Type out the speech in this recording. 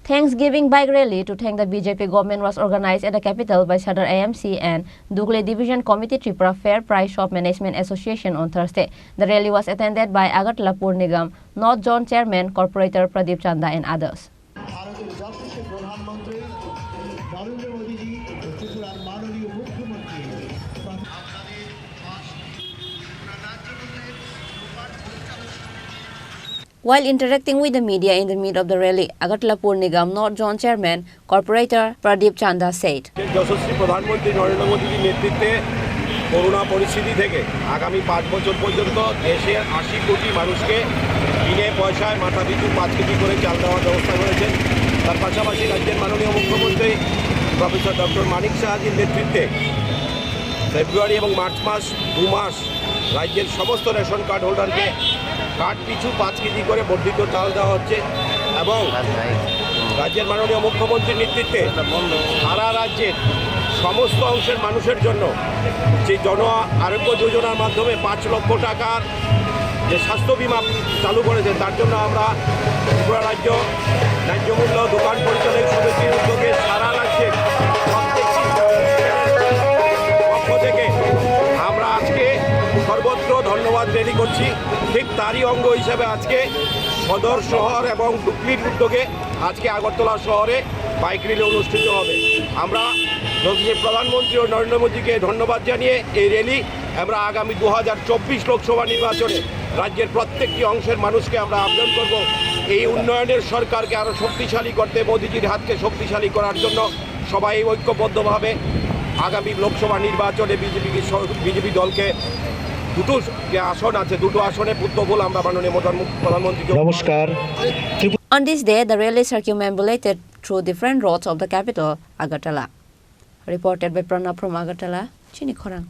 Thanksgiving bike rally to thank the BJP government was organized at the capital by Sadar AMC and Dugle Division Committee Tripura Fair Price Shop Management Association on Thursday. The rally was attended by Agartala Pur Nigam, North Zone Chairman, Corporator Pradeep Chanda and others. While interacting with the media in the middle of the rally, Agartala Pur Nigam North Zone Chairman, Corporator Pradeep Chanda said, corona পরিস্থিতি থেকে আগামী 5 বছর পর্যন্ত দেশের 80 কোটি মানুষকে বিনা পয়সায় মাথাপিছু 5 কেজি করে চাল দেওয়ার ব্যবস্থা করেছেন। তার পাশাপাশি রাজ্যের মাননীয় মুখ্যমন্ত্রী প্রফেসর ডক্টর মানিক সাহাজির নেতৃত্বে ফেব্রুয়ারি এবং মার্চ মাস 2 মাস রাজ্যের সমস্ত রেশন কার্ড হোল্ডারকে কার্ড পিছু 5 কেজি করে বর্ধিত চাল দেওয়া হচ্ছে এবং রাজ্যের মাননীয় মুখ্যমন্ত্রীর নেতৃত্বে সারা রাজ্যের সমস্ত অংশের মানুষের জন্য যে জন আরোগ্য যোজনার মাধ্যমে 5 লক্ষ টাকার যে স্বাস্থ্য বীমা চালু করেছে তার জন্য আমরা ত্রিপুরা রাজ্য ন্যায্য মূল্য দোকান পরিচালক সমিতির উদ্যোগে সারা রাজ্যের প্রত্যেকটি পক্ষ থেকে আমরা আজকে সর্বত্র ধন্যবাদ রেলি করছি। ঠিক তারই অঙ্গ হিসাবে আজকে সদর শহর এবং ডুকলির উদ্যোগে আজকে আগরতলা শহরে বাইক র্যালি অনুষ্ঠিত হবে। আমরা প্রধানমন্ত্রী ও নরেন্দ্র মোদীকে ধন্যবাদ জানিয়ে এই র্যালি আমরা আগামী 2024 লোকসভা নির্বাচনে রাজ্যের প্রত্যেকটি অংশের মানুষকে আমরা আবেদন করব এই উন্নয়নের সরকারকে আরও শক্তিশালী করতে, মোদীজির হাতকে শক্তিশালী করার জন্য সবাই ঐক্যবদ্ধভাবে আগামী লোকসভা নির্বাচনে বিজেপি দলকে দুটো যে আসন আছে দুটো আসনে পুত্রবল আমরা মাননীয় প্রধানমন্ত্রীকে নমস্কার। On this day, the rally circumambulated through different roads of the capital, Agartala. Reported by Pranab from Agartala, Chini Khorang.